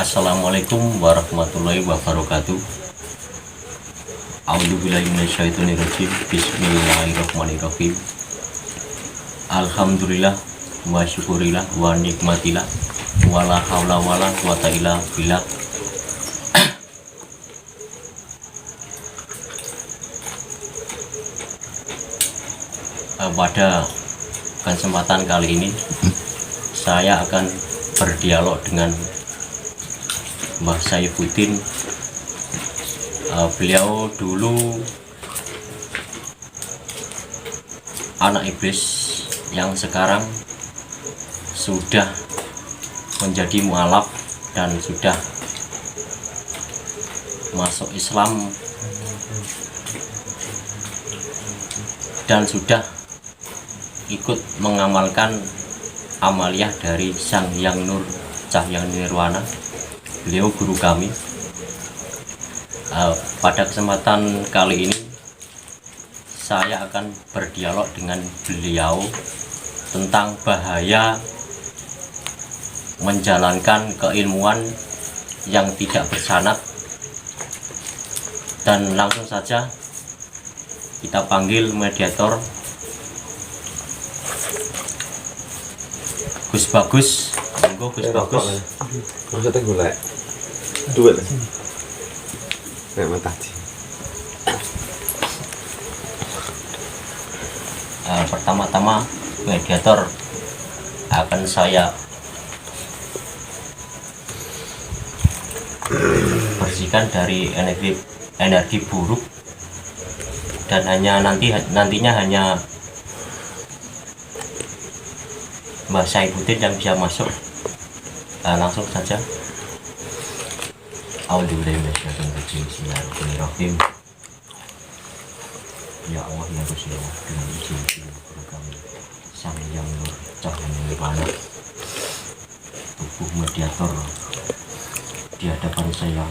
Assalamualaikum warahmatullahi wabarakatuh. A'udzubillahi minasyaitonirrajim. Bismillahirrahmanirrahim. Alhamdulillah wa syukurillah wa nikmatillah wala haula wala quwata illa billah. Pada kesempatan kali ini saya akan berdialog dengan Mbah Saifuddin. Beliau dulu anak iblis yang sekarang sudah menjadi mualaf dan sudah masuk Islam dan sudah ikut mengamalkan amaliyah dari Sang Hyang Nur Cahya Nirwana. Beliau guru kami. Pada kesempatan kali ini saya akan berdialog dengan beliau tentang bahaya menjalankan keilmuan yang tidak bersanad, dan langsung saja kita panggil mediator Gus Bagus. Monggo Gus Bagus. Maksudnya golek duit nek mataji. Pertama-tama mediator akan saya bersihkan dari energi buruk, dan nantinya hanya Mbah Saifuddin yang bisa masuk. Langsung saja. Bismillahirrahmanirrahim. Ya Allah ya Rasulullah, dengan izin kepada kami Sang Hyang Nur Cahya Nirwana, tubuh mediator di hadapan saya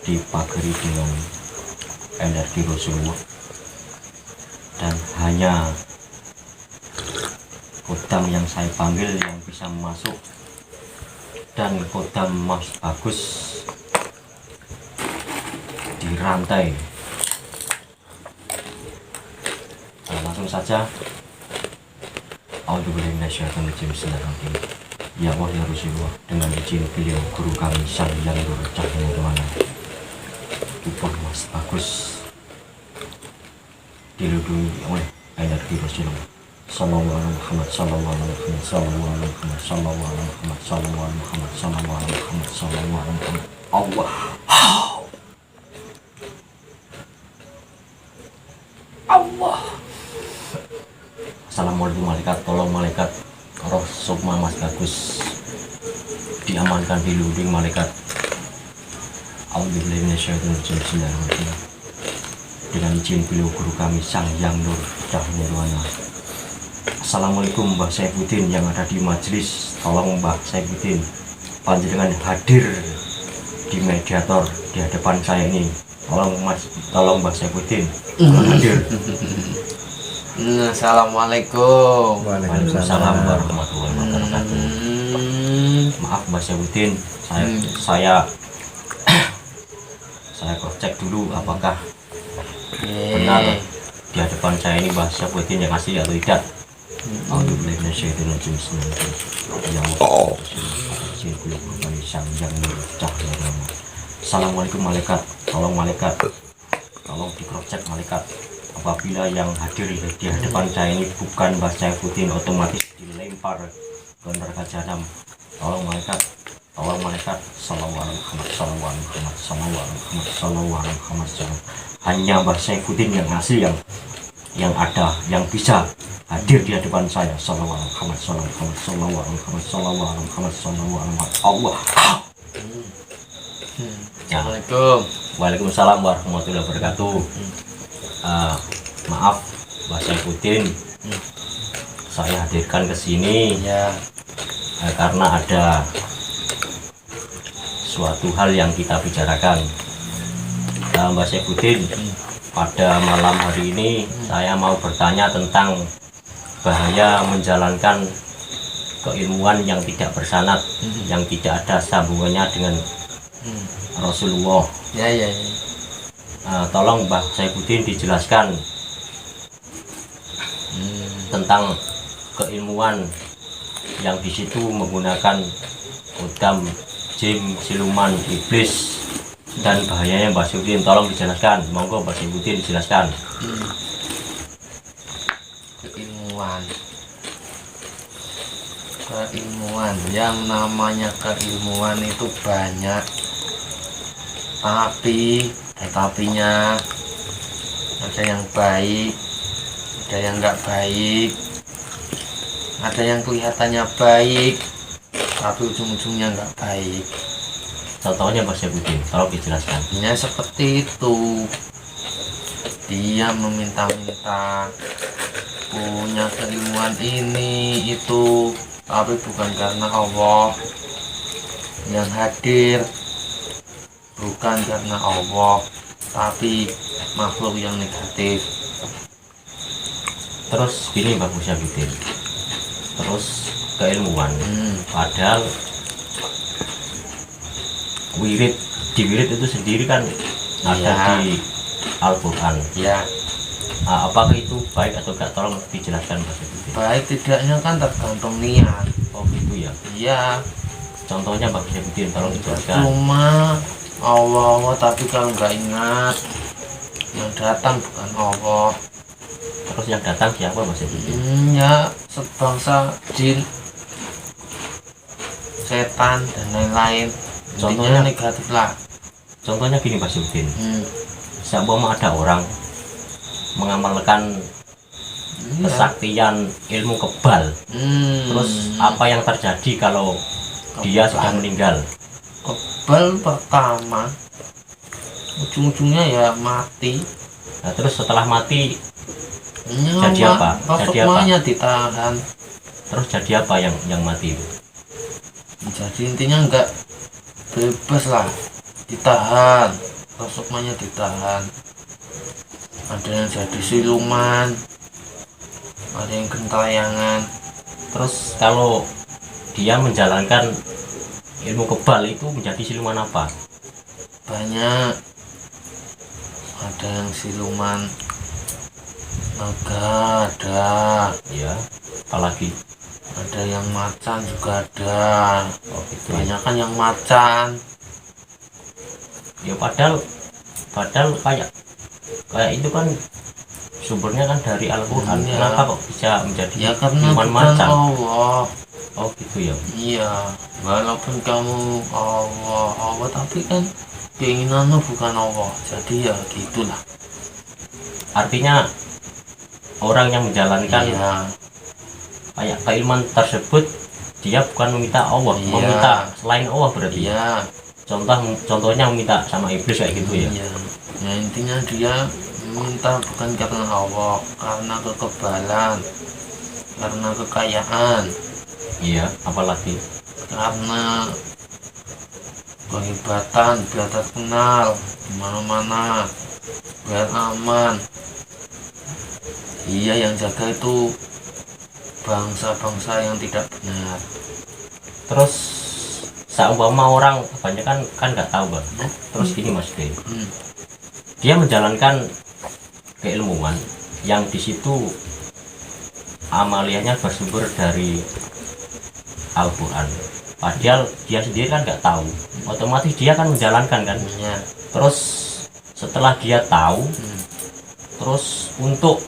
dipagari dengan energi Rasulullah, dan hanya kodam yang saya panggil yang bisa masuk, dan kodam Mas Bagus dirantai. Langsung saja. A'udzubillahi minasyaitonirrajim. Bismillahirrahmanirrahim. Ya Allah ya Rasulullah, dengan izin beliau guru kami Sang Hyang Nur Cahya Nirwana, tubuh Mas Bagus dilindungi oleh energi Rasulullah. Sallallahu alaihi Muhammad, sallallahu alaihi Muhammad, sallallahu alaihi Muhammad, sallallahu alaihi Muhammad, sallallahu alaihi Muhammad, sallallahu alaihi Muhammad, sallallahu alaihi Muhammad. Allah. Allah. Assalamualaikum malaikat, tolong malaikat roh sukma Mas Bagus diamankan, dilindungi malaikat. A'udzubillahi minasyaitonirrajim. Bismillahirrahmanirrahim. Dengan izin beliau guru kami Sang Hyang Nur Cahya Nirwana. Assalamualaikum Mbah Saifuddin yang ada di majelis. Tolong Mbah Saifuddin panjenengan hadir di mediator di hadapan saya ini. Tolong Mbah Saifuddin hadir. Assalamualaikum. Waalaikumsalam warahmatullahi wabarakatuh. Maaf Mbah Saifuddin, saya cross check dulu apakah benar di hadapan saya ini Mbah Saifuddin yang asli atau tidak. Alhamdulillah minasyaitonirrajim. Assalamualaikum malaikat, tolong malaikat, tolong di cross check malaikat. Apabila yang hadir di hadapan saya ini bukan Mbah Saifuddin, otomatis dilempar ke neraka jahanam. Tolong malaikat, tolong malaikat. Sallallahu alaihi Muhammad, sallallahu alaihi Muhammad, sallallahu alaihi Muhammad, sallallahu alaihi Muhammad. Hanya Mbah Saifuddin yang asli, yang ada, yang bisa hadir di hadapan saya. Sallallahu alaihi Muhammad, sallallahu alaihi Muhammad, sallallahu alaihi Muhammad, sallallahu alaihi Muhammad, sallallahu alaihi Muhammad. Allah. Assalamualaikum. Waalaikumsalam warahmatullahi wabarakatuh. Maaf Mbah Saifuddin, saya hadirkan ke sini Ya. Karena ada suatu hal yang kita bicarakan. Mbah Saifuddin, pada malam hari ini saya mau bertanya tentang bahaya menjalankan keilmuan yang tidak bersanad, yang tidak ada sambungannya dengan Rasulullah. Ya. Tolong Mbah Saifuddin dijelaskan tentang keilmuan yang di situ menggunakan kodam, jin, siluman, iblis, dan bahayanya Mbah Saifuddin. Tolong dijelaskan, monggo Mbah Saifuddin dijelaskan. Keilmuan yang namanya keilmuan itu banyak, tetapinya ada yang baik, ada yang enggak baik, ada yang kelihatannya baik tapi ujung-ujungnya enggak baik. Contohnya Mbah Saifuddin, tolong dijelaskan. Ya seperti itu, dia meminta-minta punya keilmuan ini itu, tapi bukan karena Allah yang hadir, bukan karena Allah, tapi makhluk yang negatif. Terus gini Mbah Saifuddin, terus keilmuan padahal di wirid itu sendiri kan ada di Al-Quran. Ya, Apakah itu baik atau enggak? Tolong dijelaskan Mbah Saifuddin. baik tidaknya kan tergantung niat. Oh gitu ya. Iya, Contohnya Mbah Saifuddin, tolong dijelaskan. cuma Allah tapi kalau nggak ingat, yang datang bukan Allah. Terus yang datang siapa Mbah Saifuddin? Ya sebangsa jin, setan dan lain-lain. Intinya negatif lah. Contohnya gini Mbah Saifuddin, seumpama ada orang mengamalkan kesaktian ilmu kebal, terus apa yang terjadi kalau dia sudah meninggal? Kebal pertama ujung-ujungnya ya mati. Nah, terus setelah mati Nyawa, jadi apa? Jadi apa? sukmanya ditahan. Terus jadi apa yang mati itu? Jadi intinya enggak bebas lah, ditahan, sukmanya ditahan. Ada yang jadi siluman, ada yang gentayangan. Terus kalau dia menjalankan ilmu kebal itu menjadi siluman apa? Banyak, ada yang siluman naga, ada Ya, apalagi ada yang macan juga ada. oh gitu ya. Banyak kan yang macan. Ya padahal kayak itu kan sumbernya kan dari Al-Quran. Iya. Kenapa kok bisa menjadi Ya karena siluman bukan macan? Allah. Oh gitu ya. Iya, walaupun kamu Allah tapi kan keinginanmu bukan Allah. Jadi ya gitulah. Artinya orang yang menjalankan Iya, kayak keilmuan tersebut dia bukan meminta Allah, Iya. meminta selain Allah berarti. iya, Contohnya meminta sama iblis kayak gitu ya. iya. Ya intinya dia minta bukan karena Allah, karena kekebalan, karena kekayaan, Iya, apalagi karena kehebatan biar terkenal di mana-mana, biar aman. Iya, yang jaga itu bangsa-bangsa yang tidak benar. terus seumpama orang kebanyakan kan nggak tahu Bang. Terus gini Mas Bey, dia menjalankan keilmuan yang di situ amaliyahnya bersumber dari Al-Quran, padahal dia sendiri kan nggak tahu, otomatis dia kan menjalankan kan. Ya, Terus setelah dia tahu, terus untuk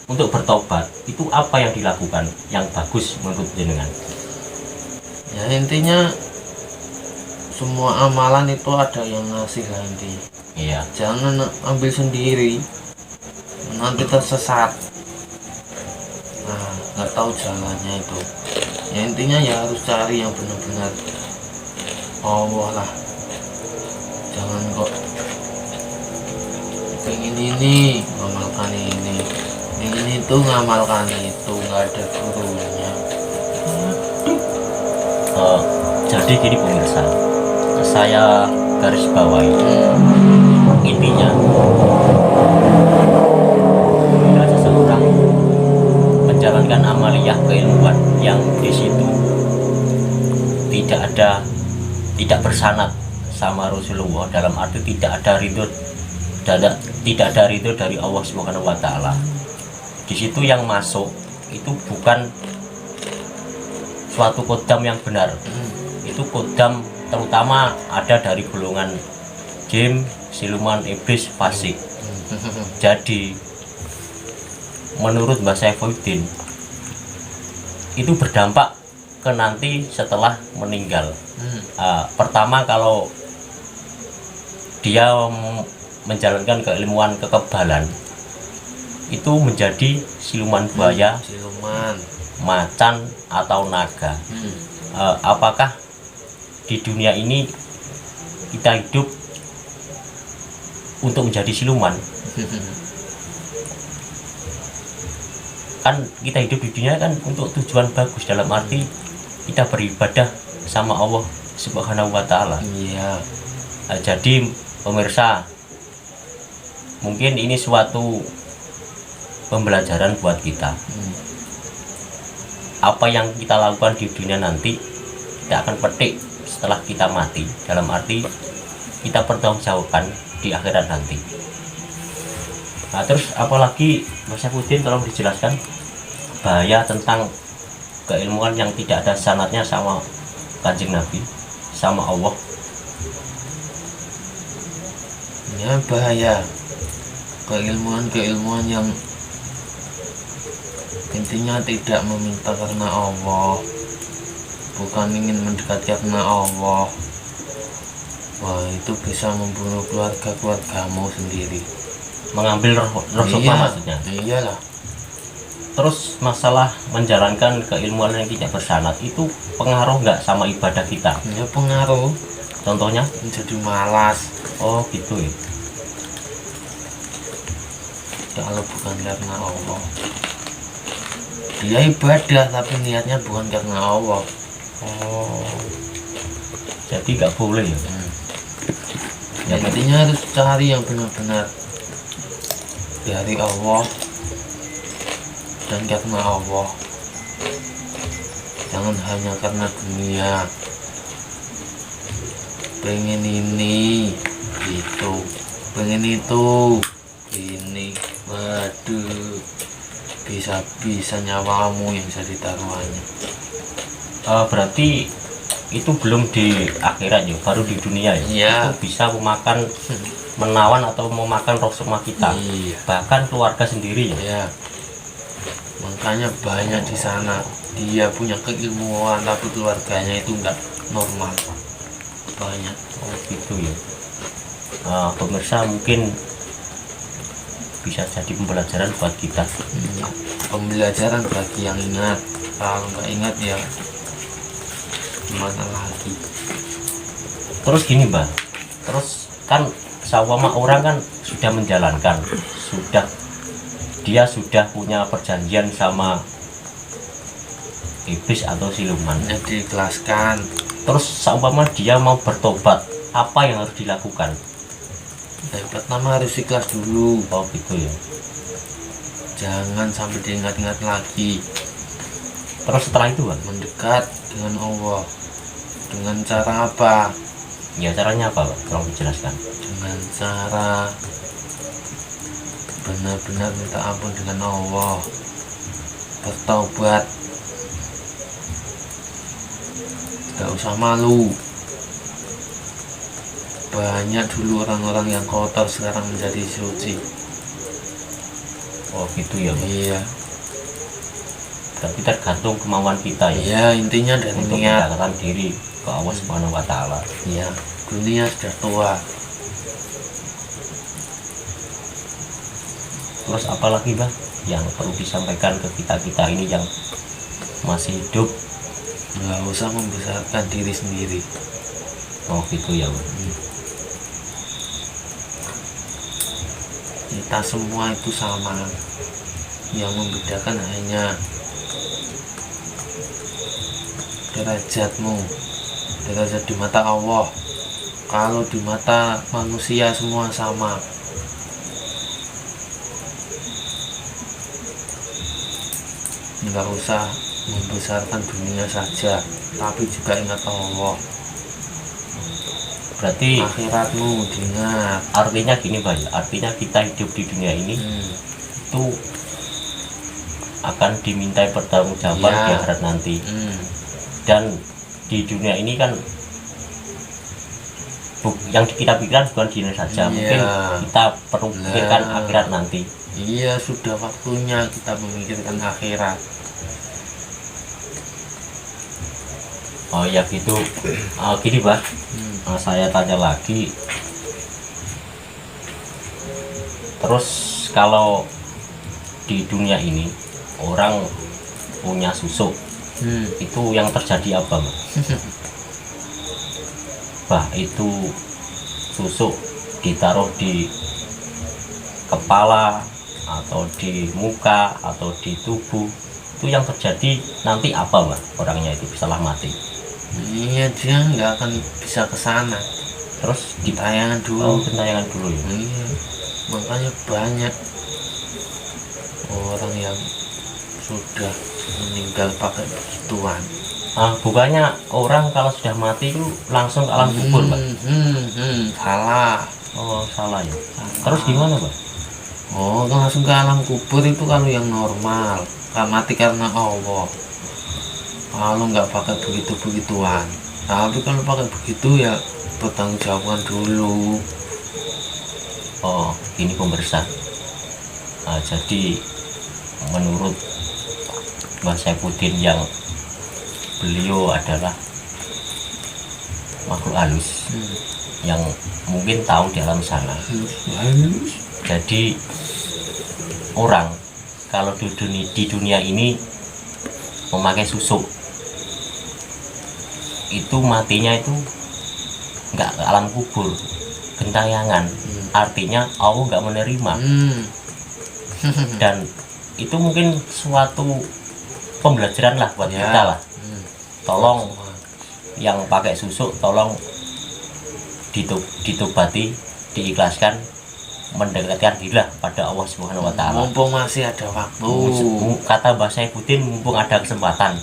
bertobat itu apa yang dilakukan yang bagus menurut jenengan? ya intinya semua amalan itu ada yang ngasih nanti. Iya, Jangan ambil sendiri, nanti tersesat. Nah, nggak tahu jalannya itu. Ya intinya ya harus cari yang benar-benar Allah lah. Jangan kok pengen ini ngamalkan ini, pengen itu ngamalkan itu, nggak ada gurunya. jadi gini pemirsa, saya garis bawahi intinya, bila seseorang menjalankan menjalankan amaliyah keilmuan yang di situ tidak bersanad sama Rasulullah, dalam arti tidak ada ridho dari Allah Subhanahu wa taala. Di situ yang masuk itu bukan suatu kodam yang benar. Itu kodam terutama ada dari golongan jin, siluman, iblis, fasik. Jadi menurut Mbah Saifuddin itu berdampak ke nanti setelah meninggal. Pertama, kalau dia menjalankan keilmuan kekebalan itu menjadi siluman buaya, siluman, macan atau naga. Apakah di dunia ini kita hidup untuk menjadi siluman? Kan kita hidup di dunia kan untuk tujuan bagus, dalam arti kita beribadah sama Allah Subhanahu wa taala. Iya. Jadi pemirsa, mungkin ini suatu pembelajaran buat kita. Apa yang kita lakukan di dunia nanti kita akan petik setelah kita mati, dalam arti kita pertanggungjawabkan di akhirat nanti. Nah, terus apalagi Mas Saifuddin, tolong dijelaskan bahaya tentang keilmuan yang tidak ada sanadnya sama Kanjeng Nabi, sama Allah. Ya, bahaya keilmuan yang intinya tidak meminta karena Allah, bukan ingin mendekat karena Allah. Wah, itu bisa membunuh keluargamu sendiri, Mengambil roh sukma maksudnya. Iyalah. Terus masalah menjalankan keilmuan yang tidak bersanad itu pengaruh nggak sama ibadah kita? Ya, pengaruh. Contohnya? Jadi malas. Oh gitu ya. Kalau bukan karena Allah, dia ibadah tapi niatnya bukan karena Allah. Oh, jadi nggak boleh ya? Ya, intinya harus cari yang benar-benar dari Allah dan karena Allah. Jangan hanya karena dunia, pengen ini itu, pengen itu ini. Waduh, bisa nyawamu yang jadi taruhannya. Berarti itu belum di akhirat ya, baru di dunia ya? Iya. Itu bisa memakan, menawan atau memakan roh sukma kita. Iya. Bahkan keluarga sendiri ya? Ya, makanya banyak di sana dia punya keilmuan tapi keluarganya itu enggak normal, banyak. Oh gitu ya. Pemirsa, mungkin bisa jadi pembelajaran buat kita. Pembelajaran bagi yang ingat. Kalau nggak ingat ya gimana lagi. Terus gini Mbak, terus kan seumpama orang kan sudah menjalankan, dia sudah punya perjanjian sama iblis atau siluman. Ya, diikhlaskan. Terus seumpama dia mau bertobat, apa yang harus dilakukan? Yang pertama harus ikhlas dulu. Oh gitu ya. Jangan sampai diingat-ingat lagi. Terus setelah itu Bang, Mendekat dengan Allah. Dengan cara apa? ya caranya apa Bang? Tolong dijelaskan. Dengan cara benar-benar minta ampun dengan Allah, bertaubat, gak usah malu. Banyak dulu orang-orang yang kotor sekarang menjadi suci. Oh gitu ya Bang. Iya. Tapi tergantung kemauan kita ya, Iya, intinya dari untuk niat. mendekatkan diri ke Allah Subhanahu wa taala. Iya, dunia sudah tua. Terus apalagi Bang yang perlu disampaikan ke kita ini yang masih hidup? Nggak usah membesarkan diri sendiri. Oh gitu ya Bang. Kita semua itu sama. Yang membedakan hanya derajatmu, derajat di mata Allah. Kalau di mata manusia semua sama. nggak usah membesarkan dunia saja, tapi juga ingat Allah. Berarti Akhiratmu diingat. artinya gini Pak ya, artinya kita hidup di dunia ini itu akan dimintai pertanggungjawaban Ya. di akhirat nanti. Dan di dunia ini kan yang kita pikirkan bukan di dunia saja, Iya. mungkin kita perlu pikirkan Nah. akhirat nanti. Iya, sudah waktunya kita memikirkan akhirat. Oh ya gitu. Gini Pak, saya tanya lagi. Terus kalau di dunia ini orang punya susuk, itu yang terjadi apa Pak? Bah, itu susuk ditaruh di kepala atau di muka atau di tubuh, itu yang terjadi nanti apa Pak? Orangnya itu setelah mati. Iya, dia nggak akan bisa ke sana. Terus Ditayangan dulu. gentayangan dulu ya. Iya, makanya banyak orang yang sudah meninggal pakai begituan. Bukannya orang kalau sudah mati itu langsung ke alam kubur Pak? Salah. Oh salah ya. Terus gimana Pak? Oh, langsung ke alam kubur itu kalau yang normal, mati karena Allah. Kalau nggak pakai begitu-begituan. Tapi kalau pakai begitu ya bertanggung dulu. Oh ini pemirsa. Jadi menurut Mas Saifuddin yang beliau adalah makhluk halus yang mungkin tahu di alam sana. Jadi orang kalau di dunia ini memakai susuk itu matinya itu nggak ke alam kubur, gentayangan. Artinya Allah nggak menerima. Dan itu mungkin suatu pembelajaran lah buat kita lah. Tolong yang pakai susuk tolong ditobati, diikhlaskan, mendekatkan diri lah pada Allah Subhanahu wa taala. Mumpung masih ada waktu. Kata Mbah Saifuddin, mumpung ada kesempatan.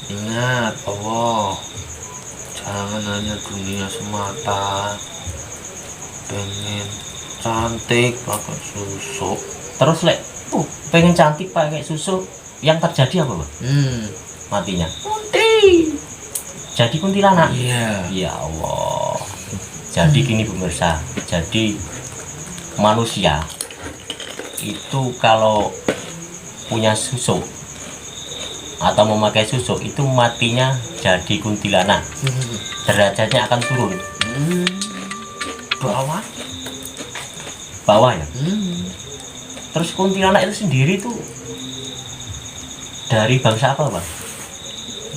Ingat Allah, jangan hanya dunia semata. Pengen cantik pakai susuk. Terus pengen cantik pakai susuk, yang terjadi apa Pak? Matinya jadi kuntilanak. Iya. Ya Allah. Jadi gini pemirsa, jadi manusia itu kalau punya susuk atau memakai susuk itu matinya jadi kuntilanak, derajatnya akan turun bawah ya. Terus kuntilanak itu sendiri tuh dari bangsa apa Pak?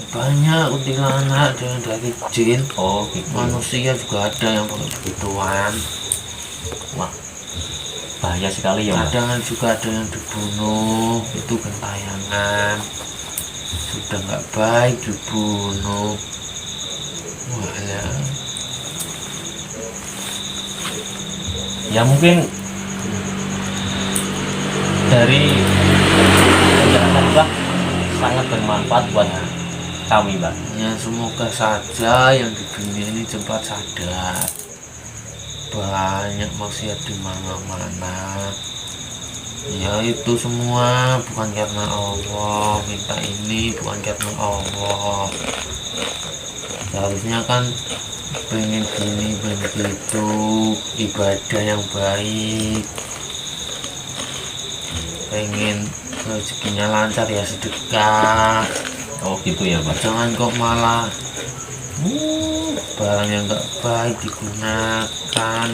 Banyak kuntilanak, ada yang dari jin. Oh gitu. Manusia juga ada yang pakai begituan. Wah, bahaya sekali ya Pak. Kadang juga ada yang dibunuh, itu gentayangan. Sudah nggak baik dibunuh. Wah Ya mungkin dari penjelasan Mbak sangat bermanfaat buat kami Mbak. ya, semoga saja yang di dunia ini cepat sadar. Banyak maksiat di mana-mana. Ya itu semua bukan karena Allah. Minta ini bukan karena Allah. Seharusnya kan pengen gini, pengen gitu, ibadah yang baik, pengen rezekinya lancar ya sedekah. Oh gitu ya Pak. Jangan kok malah barang yang nggak baik digunakan.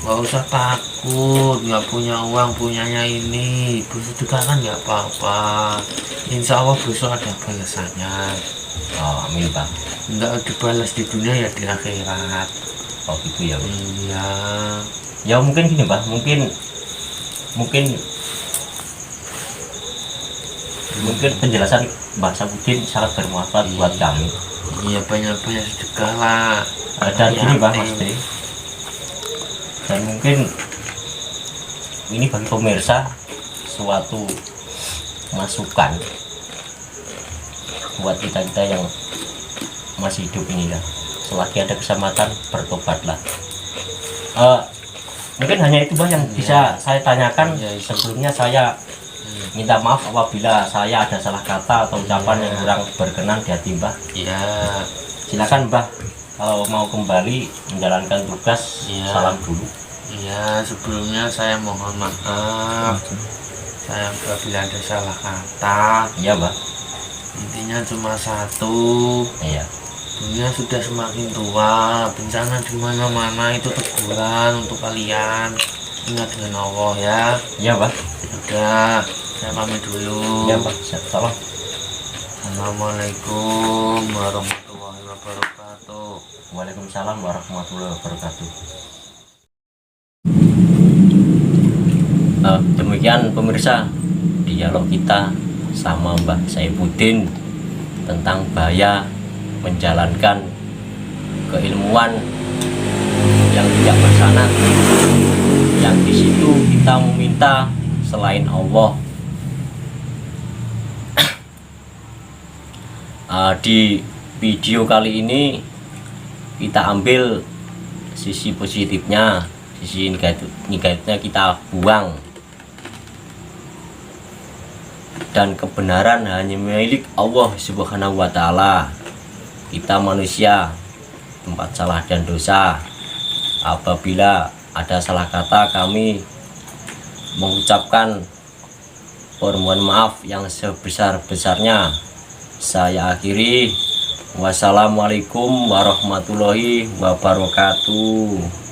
Nggak usah takut, nggak punya uang, punyanya ini bersedekah kan nggak apa-apa. Insya Allah besok ada balasannya. Oh, amin Pak. Nggak dibalas di dunia ya di akhirat. Oh gitu ya Pak. Iya. Ya mungkin gini Pak, mungkin penjelasan Mbak Saifuddin sangat bermanfaat buat kami. Iya, banyak-banyak sedekah lah. Dan gini Pak Yatim. Mas Tri, dan mungkin ini bagi pemirsa suatu masukan buat kita yang masih hidup ini ya. Selagi ada kesempatan, bertobatlah. Mungkin hanya itu Mbah yang bisa saya tanyakan. Sebelumnya saya minta maaf apabila saya ada salah kata atau ucapan yang kurang berkenan di hati Mbah. Ya, Silakan Mbah, kalau mau kembali menjalankan tugas. Salam dulu. ya, sebelumnya saya mohon maaf. Saya apabila ada salah kata. Iya Mbah. Intinya cuma satu. Iya. Dunia sudah semakin tua, bencana di mana-mana, itu teguran untuk kalian. Ingat dengan Allah ya. Iya Mbah. Udah, saya pamit dulu. Iya Mbah. Tolong. Assalamualaikum warahmatullahi wabarakatuh. Waalaikumsalam warahmatullahi wabarakatuh. Demikian pemirsa dialog kita sama Mbah Saifuddin tentang bahaya menjalankan keilmuan yang tidak bersanad, yang di situ kita meminta selain Allah. Di video kali ini kita ambil sisi positifnya, sisi negatifnya kita buang, dan kebenaran hanya milik Allah Subhanahu wa Ta'ala. Kita manusia tempat salah dan dosa. Apabila ada salah kata, kami mengucapkan permohonan maaf yang sebesar-besarnya. Saya akhiri. Wassalamualaikum warahmatullahi wabarakatuh.